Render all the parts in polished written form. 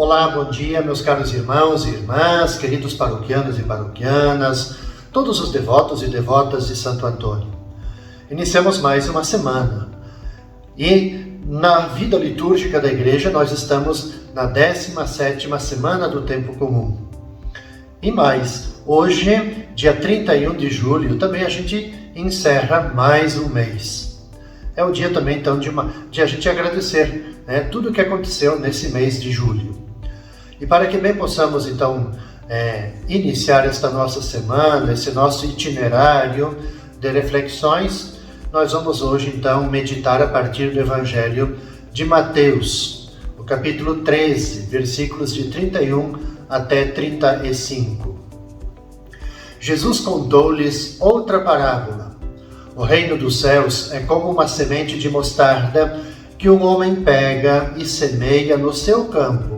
Olá, bom dia, meus caros irmãos e irmãs, queridos paroquianos e paroquianas, todos os devotos e devotas de Santo Antônio. Iniciamos mais uma semana e na vida litúrgica da Igreja nós estamos na 17ª semana do Tempo Comum. E mais, hoje, dia 31 de julho, também a gente encerra mais um mês. É o dia também, então, de a gente agradecer tudo o que aconteceu nesse mês de julho. E para que bem possamos, então, iniciar esta nossa semana, esse nosso itinerário de reflexões, nós vamos hoje, então, meditar a partir do Evangelho de Mateus, o capítulo 13, versículos de 31 até 35. Jesus contou-lhes outra parábola. O reino dos céus é como uma semente de mostarda que um homem pega e semeia no seu campo.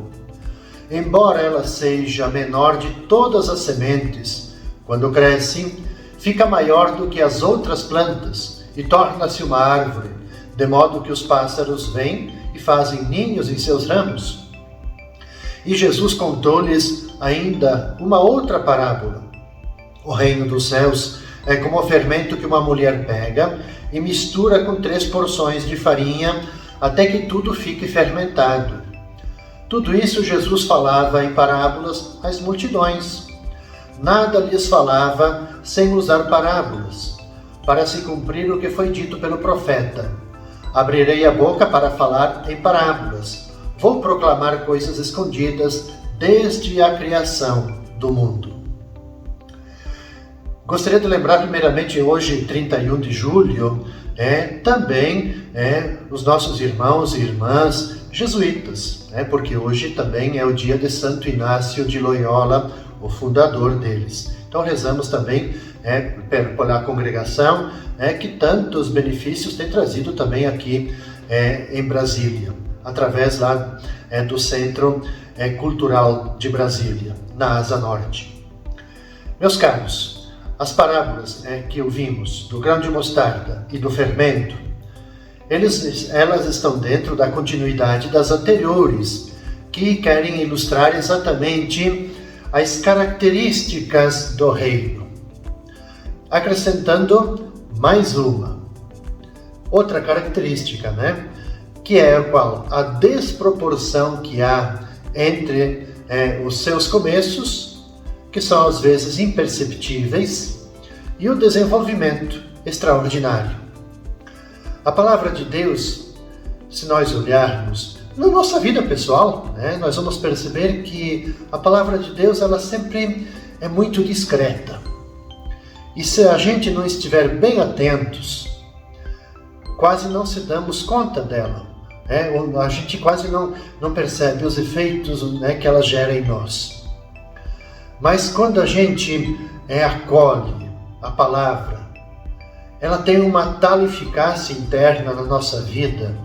Embora ela seja a menor de todas as sementes, quando cresce, fica maior do que as outras plantas e torna-se uma árvore, de modo que os pássaros vêm e fazem ninhos em seus ramos. E Jesus contou-lhes ainda uma outra parábola. O reino dos céus é como o fermento que uma mulher pega e mistura com 3 porções de farinha até que tudo fique fermentado. Tudo isso Jesus falava em parábolas às multidões. Nada lhes falava sem usar parábolas, para se cumprir o que foi dito pelo profeta. Abrirei a boca para falar em parábolas. Vou proclamar coisas escondidas desde a criação do mundo. Gostaria de lembrar primeiramente hoje, 31 de julho, também os nossos irmãos e irmãs jesuítas, porque hoje também é o dia de Santo Inácio de Loyola, o fundador deles. Então rezamos também pela congregação, que tantos benefícios tem trazido também aqui em Brasília, através lá do Centro Cultural de Brasília, na Asa Norte. Meus caros, as parábolas que ouvimos do grão de mostarda e do fermento, elas estão dentro da continuidade das anteriores, que querem ilustrar exatamente as características do reino, acrescentando mais uma. Outra característica, que é qual? A desproporção que há entre os seus começos, que são às vezes imperceptíveis, e o desenvolvimento extraordinário. A palavra de Deus, se nós olharmos na nossa vida pessoal, nós vamos perceber que a palavra de Deus ela sempre é muito discreta. E se a gente não estiver bem atentos, quase não se damos conta dela. A gente quase não percebe os efeitos que ela gera em nós. Mas quando a gente acolhe a palavra, ela tem uma tal eficácia interna na nossa vida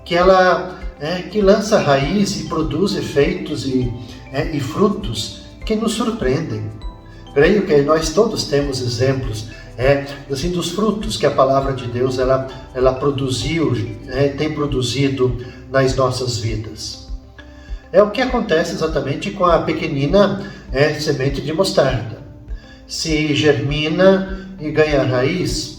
que ela que lança raiz e produz efeitos e frutos que nos surpreendem. Creio que nós todos temos exemplos dos frutos que a palavra de Deus ela produziu, tem produzido nas nossas vidas. É o que acontece exatamente com a pequenina semente de mostarda. Se germina e ganha raiz,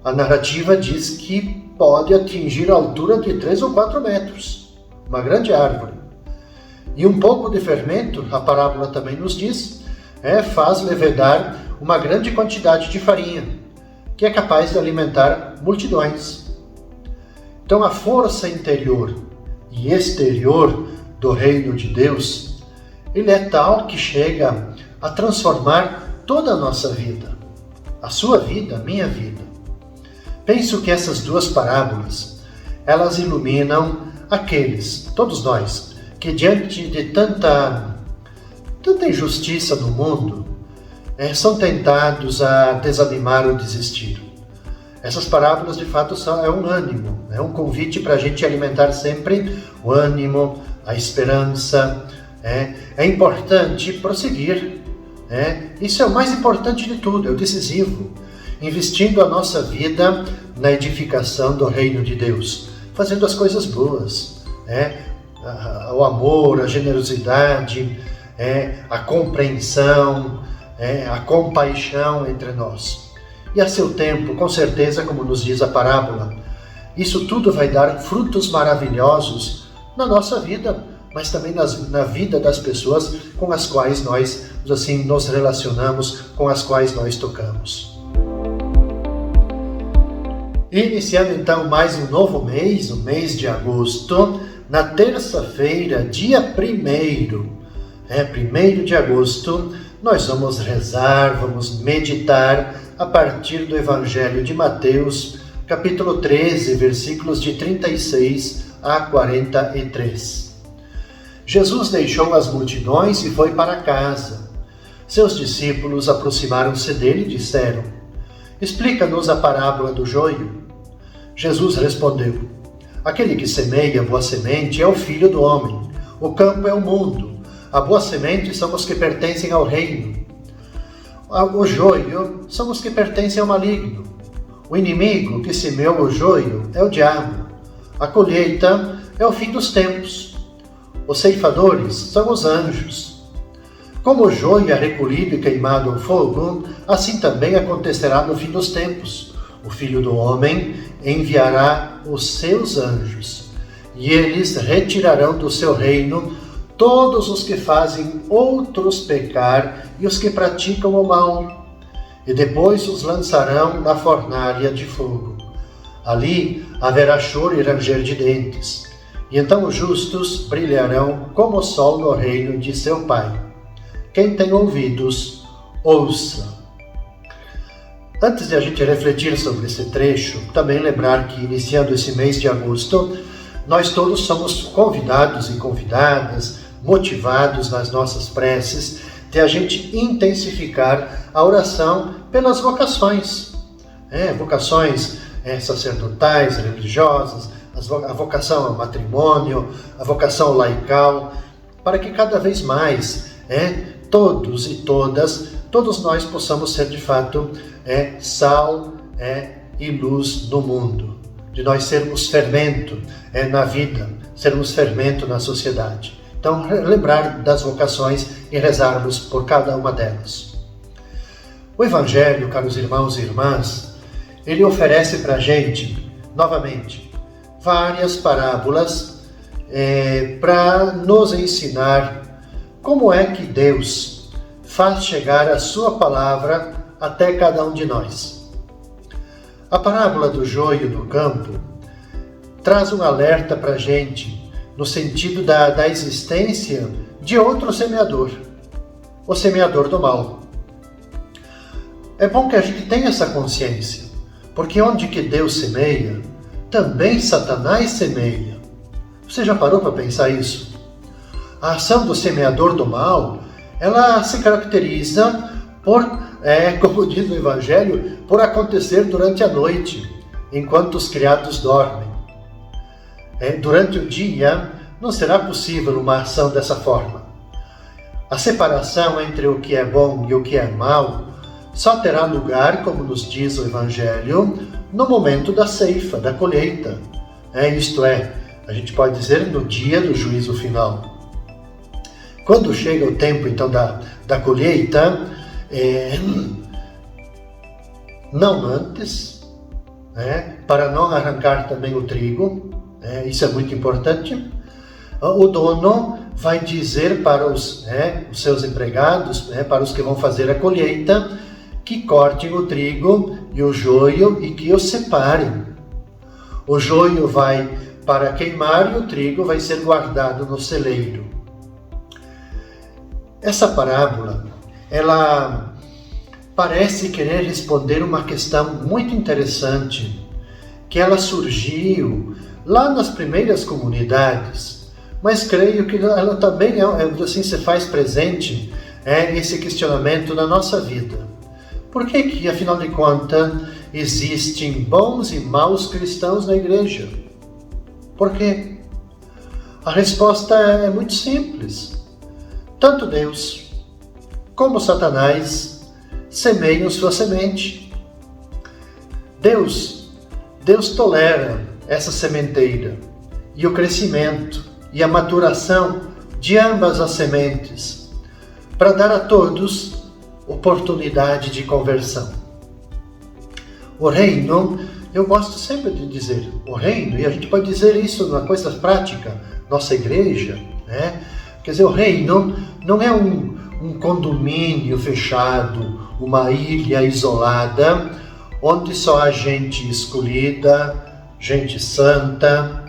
a narrativa diz que pode atingir a altura de 3 ou 4 metros, uma grande árvore. E um pouco de fermento, a parábola também nos diz, faz levedar uma grande quantidade de farinha, que é capaz de alimentar multidões. Então a força interior e exterior do reino de Deus, ele é tal que chega a transformar toda a nossa vida, a sua vida, a minha vida. Penso que essas 2 parábolas, elas iluminam aqueles, todos nós, que diante de tanta injustiça no mundo, são tentados a desanimar ou desistir. Essas parábolas, de fato, é um ânimo, é um convite para a gente alimentar sempre o ânimo, a esperança. É importante prosseguir. Isso é o mais importante de tudo, é o decisivo. Investindo a nossa vida na edificação do reino de Deus, fazendo as coisas boas, o amor, a generosidade, a compreensão, a compaixão entre nós. E a seu tempo, com certeza, como nos diz a parábola, isso tudo vai dar frutos maravilhosos na nossa vida, mas também na vida das pessoas com as quais nós assim nos relacionamos, com as quais nós tocamos. Iniciando então mais um novo mês, o mês de agosto, na terça-feira, dia 1º, 1º de agosto, nós vamos rezar, vamos meditar a partir do Evangelho de Mateus, capítulo 13, versículos de 36 a 43. Jesus deixou as multidões e foi para casa. Seus discípulos aproximaram-se dele e disseram: Explica-nos a parábola do joio. Jesus respondeu: Aquele que semeia boa semente é o Filho do Homem. O campo é o mundo. A boa semente são os que pertencem ao reino. O joio são os que pertencem ao maligno. O inimigo que semeou o joio é o diabo. A colheita é o fim dos tempos. Os ceifadores são os anjos. Como o joio é recolhido e queimado ao fogo, assim também acontecerá no fim dos tempos. O Filho do Homem enviará os seus anjos, e eles retirarão do seu reino todos os que fazem outros pecar e os que praticam o mal, e depois os lançarão na fornalha de fogo. Ali haverá choro e ranger de dentes, e então os justos brilharão como o sol no reino de seu Pai. Quem tem ouvidos, ouça. Antes de a gente refletir sobre esse trecho, também lembrar que, iniciando esse mês de agosto, nós todos somos convidados e convidadas, motivados nas nossas preces, de a gente intensificar a oração pelas vocações. Vocações sacerdotais, religiosas, a vocação ao matrimônio, a vocação laical, para que cada vez mais todos e todos nós possamos ser de fato sal e luz no mundo, de nós sermos fermento na vida, sermos fermento na sociedade. Então, lembrar das vocações e rezarmos por cada uma delas. O Evangelho, caros irmãos e irmãs, ele oferece para a gente, novamente, várias parábolas para nos ensinar como é que Deus faz chegar a sua palavra até cada um de nós. A parábola do joio no campo traz um alerta para a gente no sentido da existência de outro semeador, o semeador do mal. É bom que a gente tenha essa consciência, porque onde que Deus semeia, também Satanás semeia. Você já parou para pensar isso? A ação do semeador do mal, ela se caracteriza por, como diz o Evangelho, por acontecer durante a noite, enquanto os criados dormem. Durante o dia, não será possível uma ação dessa forma. A separação entre o que é bom e o que é mal só terá lugar, como nos diz o Evangelho, no momento da ceifa, da colheita. Isto é, a gente pode dizer no dia do juízo final. Quando chega o tempo, então, da colheita, não antes, para não arrancar também o trigo, isso é muito importante, o dono vai dizer para os seus empregados, para os que vão fazer a colheita, que cortem o trigo e o joio e que os separem. O joio vai para queimar e o trigo vai ser guardado no celeiro. Essa parábola, ela parece querer responder uma questão muito interessante, que ela surgiu lá nas primeiras comunidades, mas creio que ela também assim, se faz presente esse questionamento na nossa vida. Por que, afinal de contas, existem bons e maus cristãos na igreja? Por quê? A resposta é muito simples. Tanto Deus como Satanás semeiam sua semente. Deus tolera essa sementeira e o crescimento e a maturação de ambas as sementes, para dar a todos oportunidade de conversão. O reino, eu gosto sempre de dizer, o reino, e a gente pode dizer isso numa coisa prática, nossa igreja, né? Quer dizer, o reino não é um condomínio fechado, uma ilha isolada, onde só há gente escolhida, gente santa,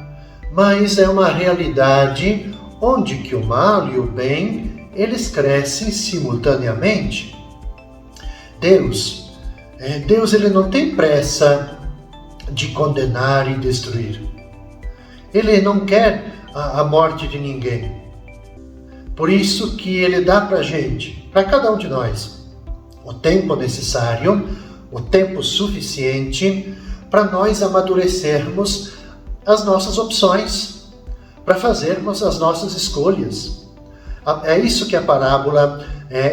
mas é uma realidade onde que o mal e o bem, eles crescem simultaneamente. Deus ele não tem pressa de condenar e destruir. Ele não quer a morte de ninguém. Por isso que ele dá para a gente, para cada um de nós, o tempo necessário, o tempo suficiente para nós amadurecermos as nossas opções, para fazermos as nossas escolhas. É isso que a parábola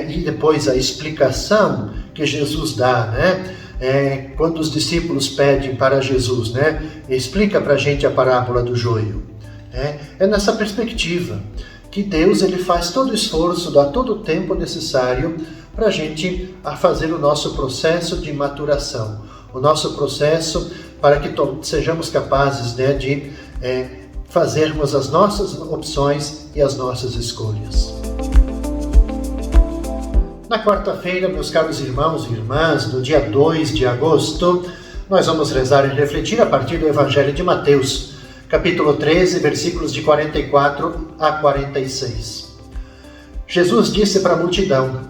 e depois a explicação que Jesus dá, né? Quando os discípulos pedem para Jesus, né? Explica para a gente a parábola do joio. É nessa perspectiva que Deus ele faz todo o esforço, dá todo o tempo necessário para a gente fazer o nosso processo de maturação, o nosso processo para que sejamos capazes, né, de fazermos as nossas opções e as nossas escolhas. Na quarta-feira, meus caros irmãos e irmãs, no dia 2 de agosto, nós vamos rezar e refletir a partir do Evangelho de Mateus, capítulo 13, versículos de 44 a 46. Jesus disse para a multidão: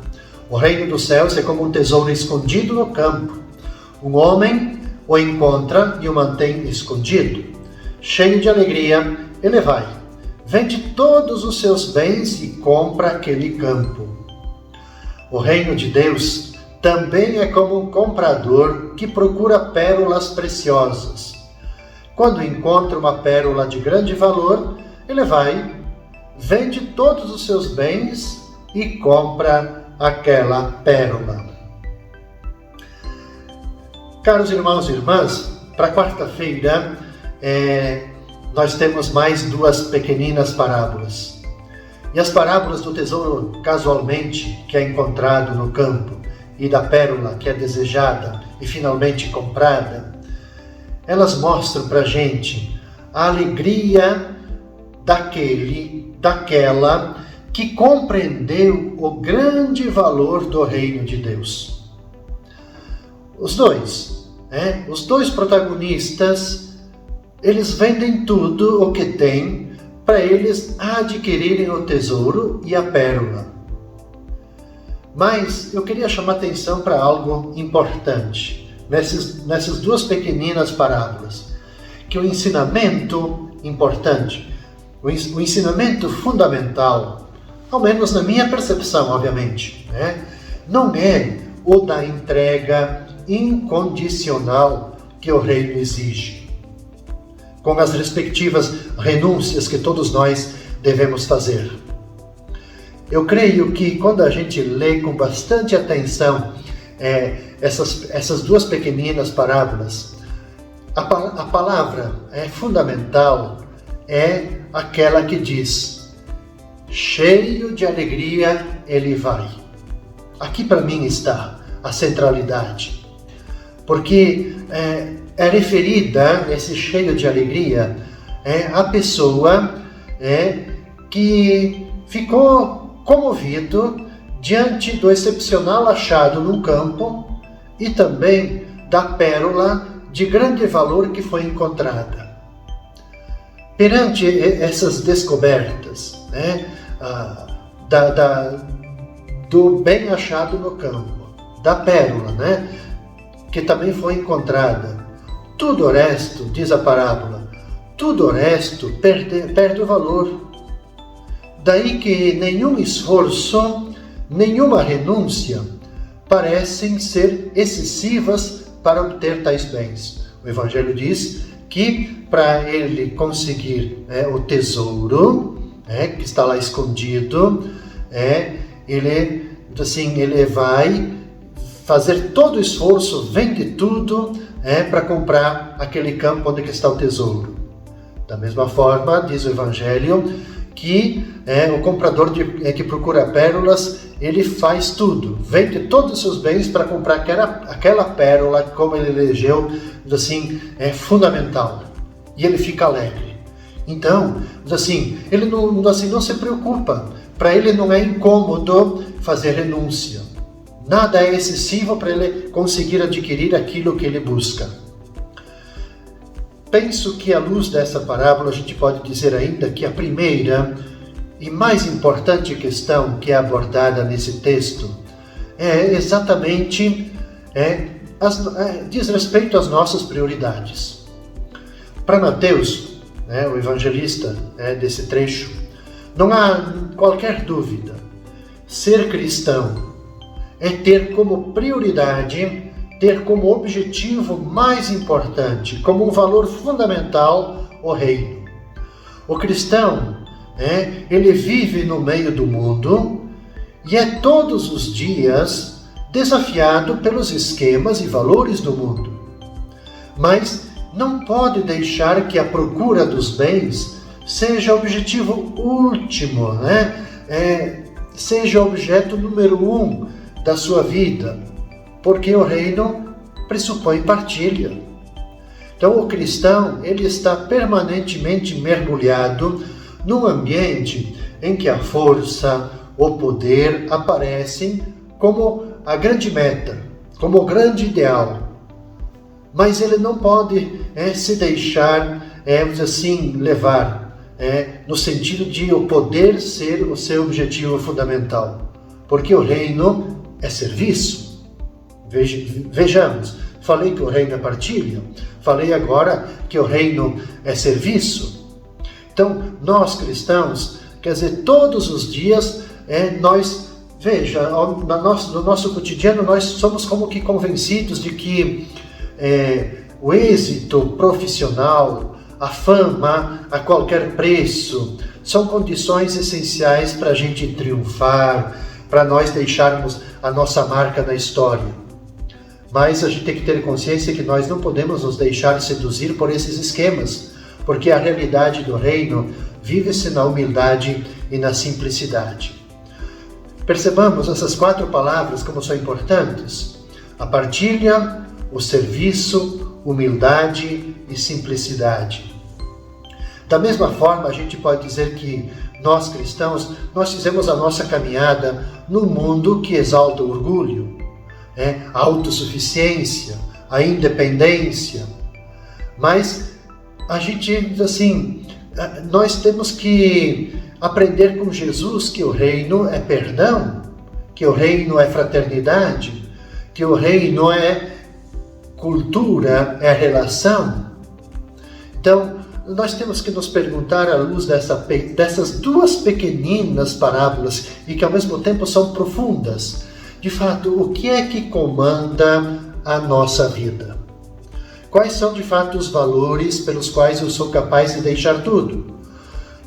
o reino dos céus é como um tesouro escondido no campo. Um homem o encontra e o mantém escondido. Cheio de alegria, ele vai, vende todos os seus bens e compra aquele campo. O reino de Deus também é como um comprador que procura pérolas preciosas. Quando encontra uma pérola de grande valor, ele vai, vende todos os seus bens e compra aquela pérola. Caros irmãos e irmãs, para quarta-feira nós temos mais duas pequeninas parábolas. E as parábolas do tesouro casualmente que é encontrado no campo e da pérola que é desejada e finalmente comprada, elas mostram para a gente a alegria daquela que compreendeu o grande valor do reino de Deus. Os dois protagonistas, eles vendem tudo o que têm para eles adquirirem o tesouro e a pérola. Mas eu queria chamar atenção para algo importante nessas duas pequeninas parábolas, que o ensinamento importante, o ensinamento fundamental, ao menos na minha percepção, obviamente, não é o da entrega incondicional que o reino exige, com as respectivas renúncias que todos nós devemos fazer. Eu creio que quando a gente lê com bastante atenção essas duas pequeninas parábolas, a palavra fundamental é aquela que diz: cheio de alegria ele vai. Aqui para mim está a centralidade, porque é referida, esse cheio de alegria, a pessoa que ficou comovido diante do excepcional achado no campo e também da pérola de grande valor que foi encontrada. Perante essas descobertas, do bem achado no campo, da pérola, que também foi encontrada, tudo o resto, diz a parábola, tudo o resto perde o valor. Daí que nenhum esforço, nenhuma renúncia parecem ser excessivas para obter tais bens. O Evangelho diz que para ele conseguir o tesouro, que está lá escondido, ele vai fazer todo o esforço, vende tudo para comprar aquele campo onde está o tesouro. Da mesma forma, diz o Evangelho, que o comprador que procura pérolas, ele faz tudo, vende todos os seus bens para comprar aquela pérola, como ele elegeu, assim, fundamental. E ele fica alegre. Então, assim, ele não se preocupa. Para ele não é incômodo fazer renúncia. Nada é excessivo para ele conseguir adquirir aquilo que ele busca. Penso que à luz dessa parábola a gente pode dizer ainda que a primeira e mais importante questão que é abordada nesse texto é exatamente diz respeito às nossas prioridades. Para Mateus, o evangelista desse trecho, não há qualquer dúvida. Ser cristão é ter como prioridade, ter como objetivo mais importante, como um valor fundamental, o reino. O cristão, ele vive no meio do mundo e é todos os dias desafiado pelos esquemas e valores do mundo. Mas não pode deixar que a procura dos bens seja o objetivo último, seja o objeto número 1 da sua vida, porque o reino pressupõe partilha. Então o cristão, ele está permanentemente mergulhado num ambiente em que a força, o poder aparecem como a grande meta, como o grande ideal. Mas ele não pode se deixar, levar, no sentido de o poder ser o seu objetivo fundamental. Porque o reino é serviço. Vejamos, falei que o reino é partilha, falei agora que o reino é serviço. Então, nós cristãos, quer dizer, todos os dias, no nosso cotidiano, nós somos como que convencidos de que o êxito profissional, a fama a qualquer preço, são condições essenciais para a gente triunfar, para nós deixarmos a nossa marca na história. Mas a gente tem que ter consciência que nós não podemos nos deixar seduzir por esses esquemas, porque a realidade do reino vive-se na humildade e na simplicidade. Percebamos essas 4 palavras como são importantes: a partilha, o serviço, humildade e simplicidade. Da mesma forma, a gente pode dizer que nós cristãos, nós fizemos a nossa caminhada num mundo que exalta o orgulho, a autossuficiência, a independência. Mas a gente, nós temos que aprender com Jesus que o reino é perdão, que o reino é fraternidade, que o reino é cultura, é relação. Então, nós temos que nos perguntar à luz dessas 2 pequeninas parábolas e que ao mesmo tempo são profundas. De fato, o que é que comanda a nossa vida? Quais são de fato os valores pelos quais eu sou capaz de deixar tudo?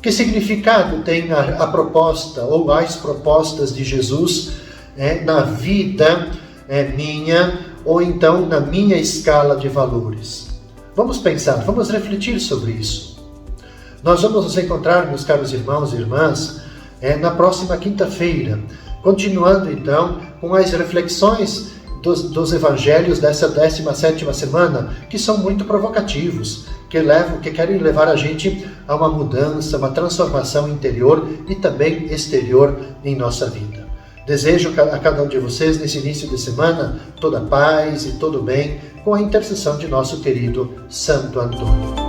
Que significado tem a proposta ou as propostas de Jesus na vida minha ou então na minha escala de valores? Vamos pensar, vamos refletir sobre isso. Nós vamos nos encontrar, meus caros irmãos e irmãs, na próxima quinta-feira, continuando então com as reflexões dos evangelhos dessa 17ª semana, que são muito provocativos, que querem levar a gente a uma mudança, uma transformação interior e também exterior em nossa vida. Desejo a cada um de vocês, nesse início de semana, toda paz e todo bem, com a intercessão de nosso querido Santo Antônio.